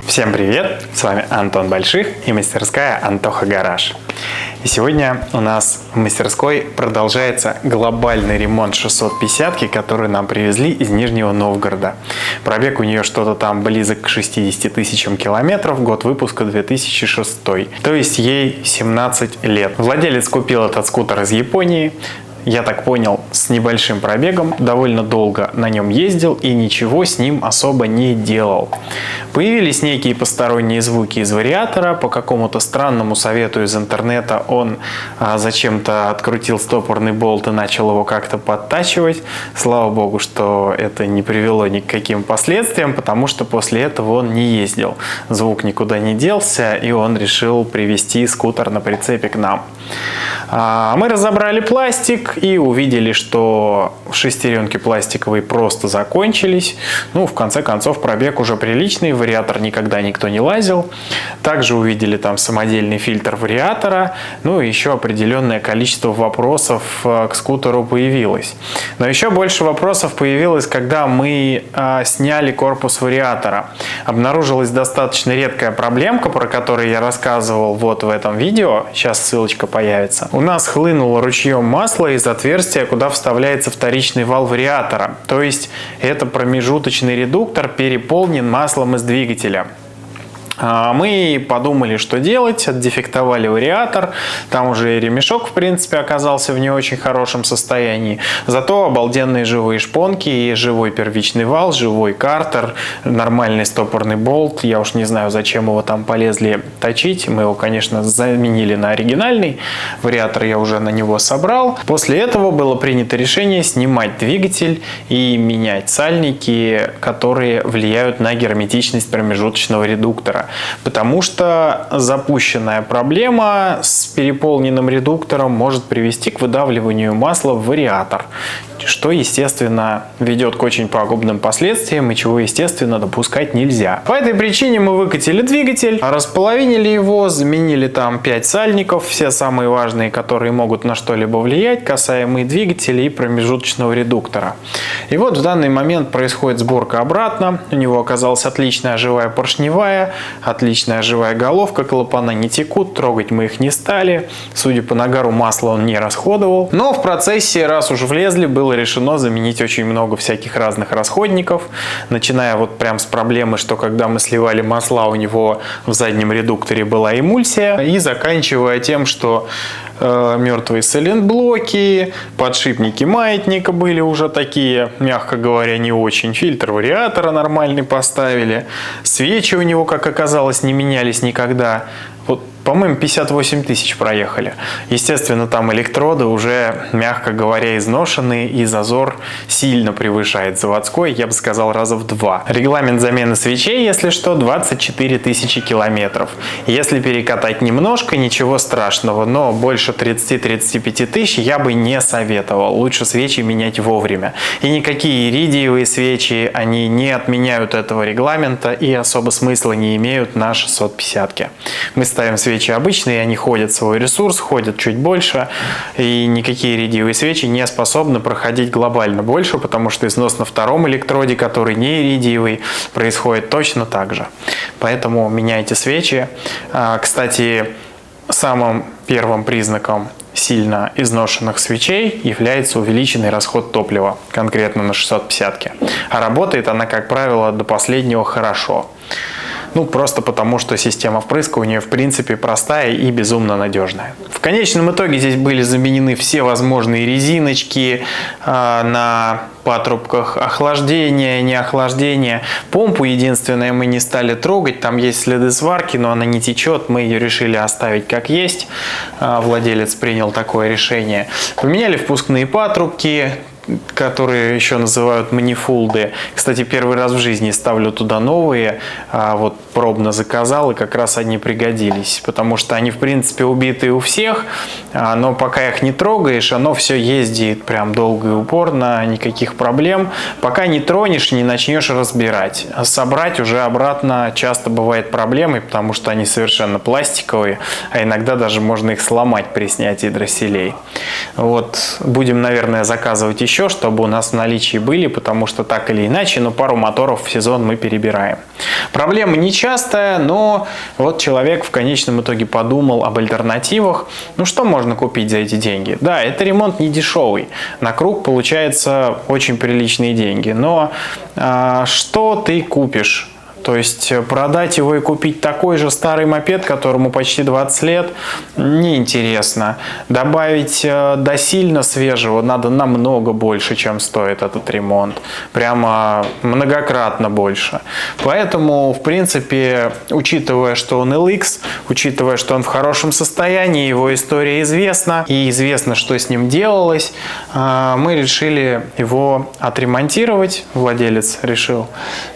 Всем привет! С вами Антон Больших и мастерская Антоха Гараж. И сегодня у нас в мастерской продолжается глобальный ремонт 650-ки, которую нам привезли из Нижнего Новгорода. Пробег у нее что-то там близок к 60 тысячам километров, год выпуска 2006. То есть ей 17 лет. Владелец купил этот скутер из Японии. Я так понял, с небольшим пробегом, довольно долго на нем ездил и ничего с ним особо не делал. Появились некие посторонние звуки из вариатора, по какому-то странному совету из интернета он зачем-то открутил стопорный болт и начал его как-то подтачивать. Слава богу, что это не привело ни к каким последствиям, потому что после этого он не ездил. Звук никуда не делся, и он решил привезти скутер на прицепе к нам. Мы разобрали пластик и увидели, что шестеренки пластиковые просто закончились. Ну, в конце концов, пробег уже приличный, вариатор никогда никто не лазил. Также увидели там самодельный фильтр вариатора, ну и еще определенное количество вопросов к скутеру появилось. Но еще больше вопросов появилось, когда мы сняли корпус вариатора. Обнаружилась достаточно редкая проблемка, про которую я рассказывал вот в этом видео. Сейчас ссылочка появится. У нас хлынуло ручьем масло из отверстия, куда вставляется вторичный вал вариатора. То есть это промежуточный редуктор переполнен маслом из двигателя. Мы подумали, что делать, отдефектовали вариатор, там уже и ремешок, в принципе, оказался в не очень хорошем состоянии. Зато обалденные живые шпонки и живой первичный вал, живой картер, нормальный стопорный болт. Я уж не знаю, зачем его там полезли точить. Мы его, конечно, заменили на оригинальный. Вариатор я уже на него собрал. После этого было принято решение снимать двигатель и менять сальники, которые влияют на герметичность промежуточного редуктора. Потому что запущенная проблема с переполненным редуктором может привести к выдавливанию масла в вариатор, что, естественно, ведет к очень пагубным последствиям и чего, естественно, допускать нельзя. По этой причине мы выкатили двигатель, располовинили его, заменили там 5 сальников, все самые важные, которые могут на что-либо влиять, касаемые двигателя и промежуточного редуктора. И вот в данный момент происходит сборка обратно. У него оказалась отличная живая поршневая, отличная живая головка, клапана не текут, трогать мы их не стали. Судя по нагару, масла он не расходовал. Но в процессе, раз уж влезли, было решено заменить очень много всяких разных расходников, начиная вот прям с проблемы, что когда мы сливали масла, у него в заднем редукторе была эмульсия, и заканчивая тем, что мертвые сайлентблоки, подшипники маятника были уже такие, мягко говоря, не очень. Фильтр вариатора нормальный поставили. Свечи у него, как оказалось, не менялись никогда. Вот, по-моему, 58 тысяч проехали. Естественно, там электроды уже, мягко говоря, изношенные, и зазор сильно превышает заводской, я бы сказал, раза в 2. Регламент замены свечей, если что, 24 тысячи километров. Если перекатать немножко, ничего страшного, но больше 30-35 тысяч я бы не советовал. Лучше свечи менять вовремя. И никакие иридиевые свечи, они не отменяют этого регламента и особо смысла не имеют на 650-ке. Мы ставим свечи обычные, они ходят свой ресурс, ходят чуть больше, и никакие иридиевые свечи не способны проходить глобально больше, потому что износ на втором электроде, который не иридиевый, происходит точно так же. Поэтому меняйте свечи. Кстати, самым первым признаком сильно изношенных свечей является увеличенный расход топлива, конкретно на 650-ке. А работает она, как правило, до последнего хорошо. Ну, просто потому, что система впрыскивания, в принципе, простая и безумно надежная. В конечном итоге здесь были заменены все возможные резиночки на патрубках, охлаждение, не охлаждение. Помпу единственное мы не стали трогать, там есть следы сварки, но она не течет, мы ее решили оставить как есть. Владелец принял такое решение. Поменяли впускные патрубки, которые еще называют манифулды. Кстати, первый раз в жизни ставлю туда новые, вот пробно заказал, и как раз они пригодились, потому что они, в принципе, убитые у всех, но пока их не трогаешь, оно все ездит прям долго и упорно, никаких проблем. Пока не тронешь, не начнешь разбирать. Собрать уже обратно часто бывает проблемой, потому что они совершенно пластиковые, а иногда даже можно их сломать при снятии дросселей. Вот, будем, наверное, заказывать еще, чтобы у нас в наличии были, потому что так или иначе, но пару моторов в сезон мы перебираем. Проблемы ничего частая, но вот человек в конечном итоге подумал об альтернативах. Ну, что можно купить за эти деньги? Да, это ремонт не дешевый. На круг получается очень приличные деньги. Но что ты купишь? То есть продать его и купить такой же старый мопед, которому почти 20 лет, неинтересно. Добавить досильно свежего надо намного больше, чем стоит этот ремонт. Прямо многократно больше. Поэтому, в принципе, учитывая, что он LX, учитывая, что он в хорошем состоянии, его история известна, и известно, что с ним делалось, мы решили его отремонтировать, владелец решил,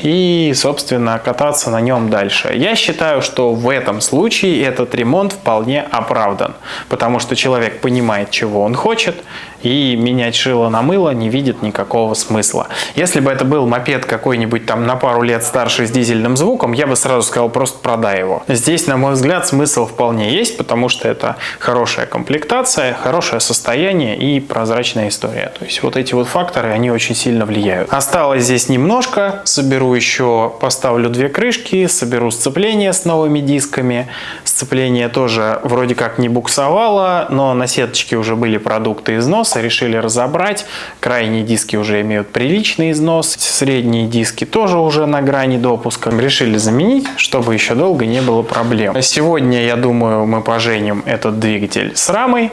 и, собственно, кататься на нем дальше. Я считаю, что в этом случае этот ремонт вполне оправдан, потому что человек понимает, чего он хочет, и менять шило на мыло не видит никакого смысла. Если бы это был мопед какой-нибудь там на пару лет старше с дизельным звуком, я бы сразу сказал, просто продай его. Здесь, на мой взгляд, смысл вполне есть, потому что это хорошая комплектация, хорошее состояние и прозрачная история. То есть вот эти вот факторы, они очень сильно влияют. Осталось здесь немножко, соберу еще, поставлю 2 крышки, соберу сцепление с новыми дисками. Сцепление тоже вроде как не буксовало, но на сеточке уже были продукты износа, решили разобрать. Крайние диски уже имеют приличный износ, средние диски тоже уже на грани допуска. Решили заменить, чтобы еще долго не было проблем. Сегодня, я думаю, мы поженим этот двигатель с рамой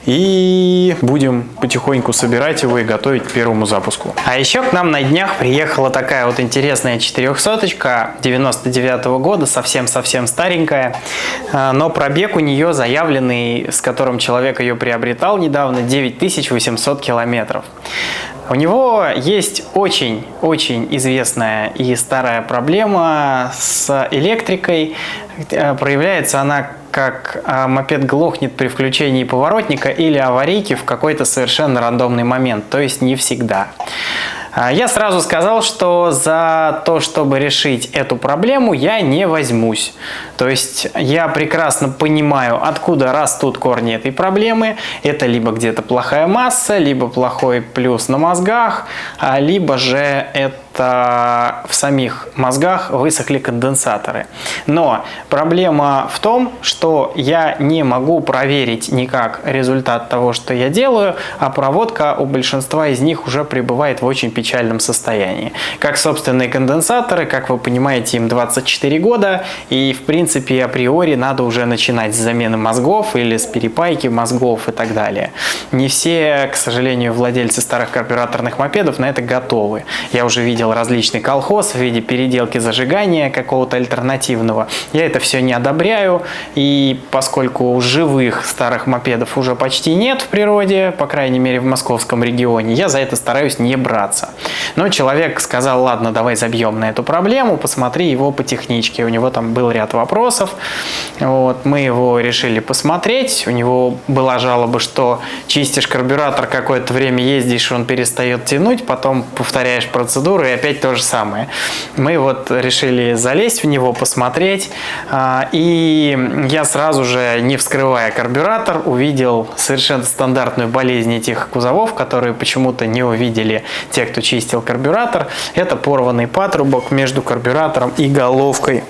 и будем потихоньку собирать его и готовить к первому запуску. А еще к нам на днях приехала такая вот интересная 400-очка 99-го года, совсем-совсем старенькая, но пробег у нее заявленный, с которым человек ее приобретал недавно, 9800 километров. У него есть очень-очень известная и старая проблема с электрикой. Проявляется она как мопед глохнет при включении поворотника или аварийки в какой-то совершенно рандомный момент, то есть не всегда. Я сразу сказал, что за то, чтобы решить эту проблему, я не возьмусь. То есть я прекрасно понимаю, откуда растут корни этой проблемы. Это либо где-то плохая масса, либо плохой плюс на мозгах, либо же это в самих мозгах высохли конденсаторы. Но проблема в том, что я не могу проверить никак результат того, что я делаю, а проводка у большинства из них уже пребывает в очень печальном состоянии. Как собственные конденсаторы, как вы понимаете, им 24 года, и в принципе априори надо уже начинать с замены мозгов или с перепайки мозгов и так далее. Не все, к сожалению, владельцы старых карбюраторных мопедов на это готовы. Я уже видел различный колхоз в виде переделки зажигания какого-то альтернативного. Я это все не одобряю, и поскольку живых старых мопедов уже почти нет в природе, по крайней мере в московском регионе, я за это стараюсь не браться. Но человек сказал: ладно, давай забьем на эту проблему, посмотри его по техничке. У него там был ряд вопросов. Вот, мы его решили посмотреть. У него была жалоба, что чистишь карбюратор, какое-то время ездишь, он перестает тянуть, потом повторяешь процедуру, и опять то же самое. Мы вот решили залезть в него, посмотреть. И я сразу же, не вскрывая карбюратор, увидел совершенно стандартную болезнь этих кузовов, которые почему-то не увидели те, кто чистил карбюратор. Это порванный патрубок между карбюратором и головкой.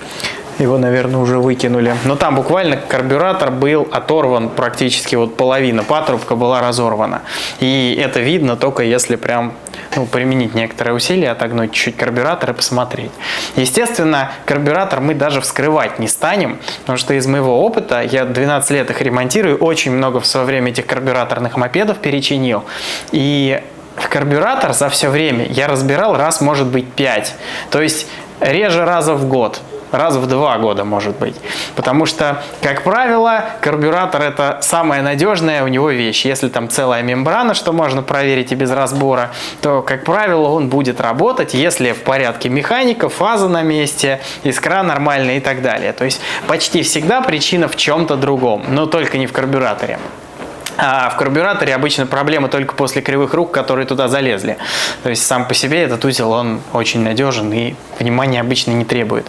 Его, наверное, уже выкинули. Но там буквально карбюратор был оторван, практически вот половина патрубка была разорвана. И это видно только если прям применить некоторые усилия, отогнуть чуть-чуть карбюратор и посмотреть. Естественно, карбюратор мы даже вскрывать не станем, потому что из моего опыта, я 12 лет их ремонтирую, очень много в свое время этих карбюраторных мопедов перечинил. И карбюратор за все время я разбирал раз, может быть, 5. То есть реже раза в год. Раз в 2 года, может быть. Потому что, как правило, карбюратор — это самая надежная у него вещь. Если там целая мембрана, что можно проверить и без разбора, то, как правило, он будет работать, если в порядке механика, фаза на месте, искра нормальная и так далее. То есть почти всегда причина в чем-то другом, но только не в карбюраторе. А в карбюраторе обычно проблемы только после кривых рук, которые туда залезли. То есть сам по себе этот узел, он очень надежен и внимания обычно не требует.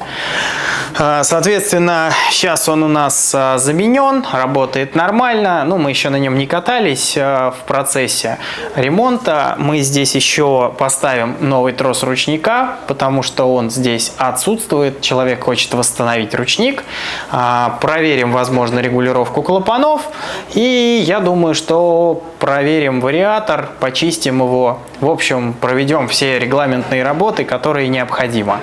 Соответственно, сейчас он у нас заменен, работает нормально. Ну, мы еще на нем не катались в процессе ремонта. Мы здесь еще поставим новый трос ручника, потому что он здесь отсутствует. Человек хочет восстановить ручник. Проверим, возможно, регулировку клапанов. И я думаю, что проверим вариатор, почистим его. В общем, проведем все регламентные работы, которые необходимо.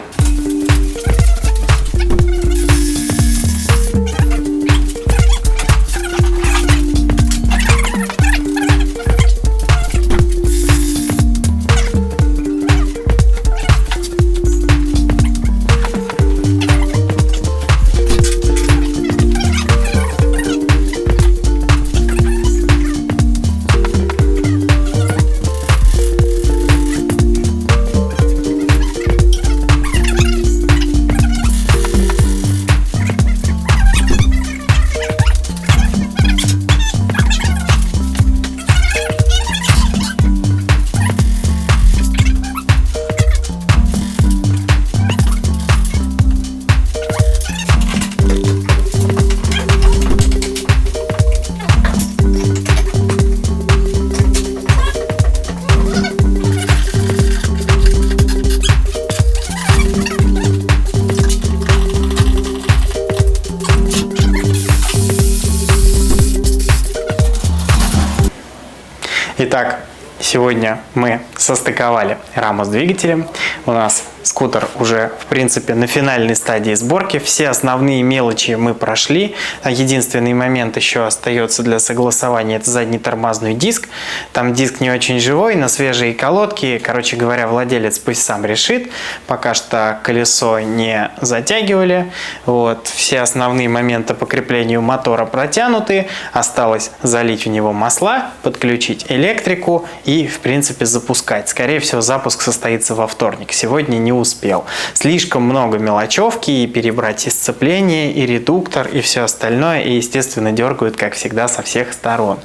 Итак, сегодня мы состыковали раму с двигателем. У нас скутер уже, в принципе, на финальной стадии сборки. Все основные мелочи мы прошли. Единственный момент еще остается для согласования – это задний тормозной диск. Там диск не очень живой, на свежие колодки. Короче говоря, владелец пусть сам решит. Пока что колесо не затягивали. Вот. Все основные моменты по креплению мотора протянуты. Осталось залить в него масла, подключить электрику и, в принципе, запускать. Скорее всего, запуск состоится во вторник. Сегодня не успел. Слишком много мелочевки, и перебрать и сцепление, и редуктор, и все остальное, и, естественно, дергают, как всегда, со всех сторон.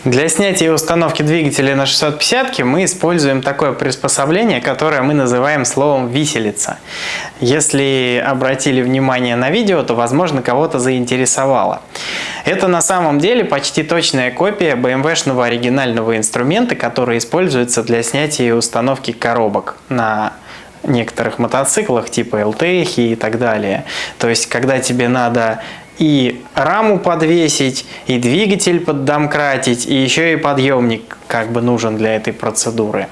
Для снятия и установки двигателя на 650 мы используем такое приспособление, которое мы называем словом «виселица». Если обратили внимание на видео, то, возможно, кого-то заинтересовало. Это на самом деле почти точная копия BMW-шного оригинального инструмента, который используется для снятия и установки коробок на некоторых мотоциклах типа LTH и так далее. То есть, когда тебе надо и раму подвесить, и двигатель поддомкратить, и еще и подъемник как бы нужен для этой процедуры.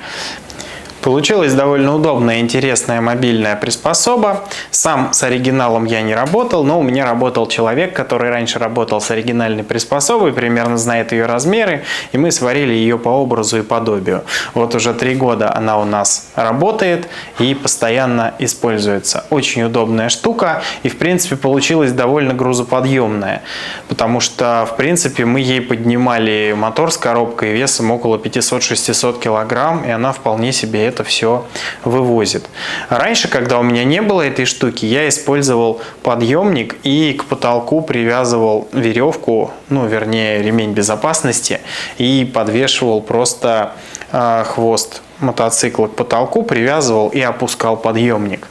Получилась довольно удобная, интересная мобильная приспособа. Сам с оригиналом я не работал, но у меня работал человек, который раньше работал с оригинальной приспособой, примерно знает ее размеры, и мы сварили ее по образу и подобию. Вот уже 3 года она у нас работает и постоянно используется. Очень удобная штука, и в принципе получилась довольно грузоподъемная, потому что в принципе мы ей поднимали мотор с коробкой весом около 500-600 килограмм, и она вполне себе это все вывозит. Раньше, когда у меня не было этой штуки, я использовал подъемник и к потолку привязывал веревку, ну вернее ремень безопасности, и подвешивал просто хвост мотоцикла к потолку, привязывал и опускал подъемник.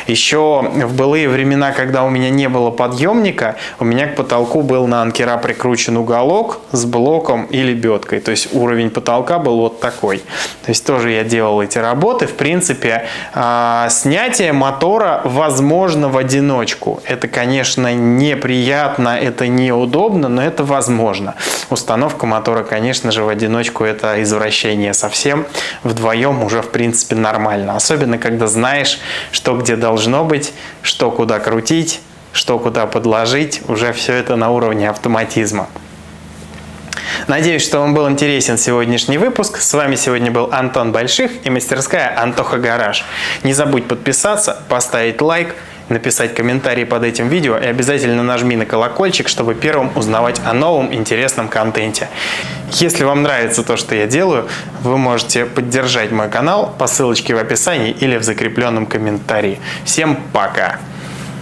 Еще в былые времена, когда у меня не было подъемника, у меня к потолку был на анкера прикручен уголок с блоком и лебедкой. То есть уровень потолка был вот такой. То есть тоже я делал эти работы. В принципе, снятие мотора возможно в одиночку. Это, конечно, неприятно, это неудобно, но это возможно. Установка мотора, конечно же, в одиночку это извращение совсем. Вдвоем уже в принципе нормально, особенно когда знаешь, что где должно быть, что куда крутить, что куда подложить, уже все это на уровне автоматизма. Надеюсь, что вам был интересен сегодняшний выпуск. С вами сегодня был Антон Больших и мастерская Антоха Гараж. Не забудь подписаться, поставить лайк, написать комментарий под этим видео и обязательно нажми на колокольчик, чтобы первым узнавать о новом интересном контенте. Если вам нравится то, что я делаю, вы можете поддержать мой канал по ссылочке в описании или в закрепленном комментарии. Всем пока!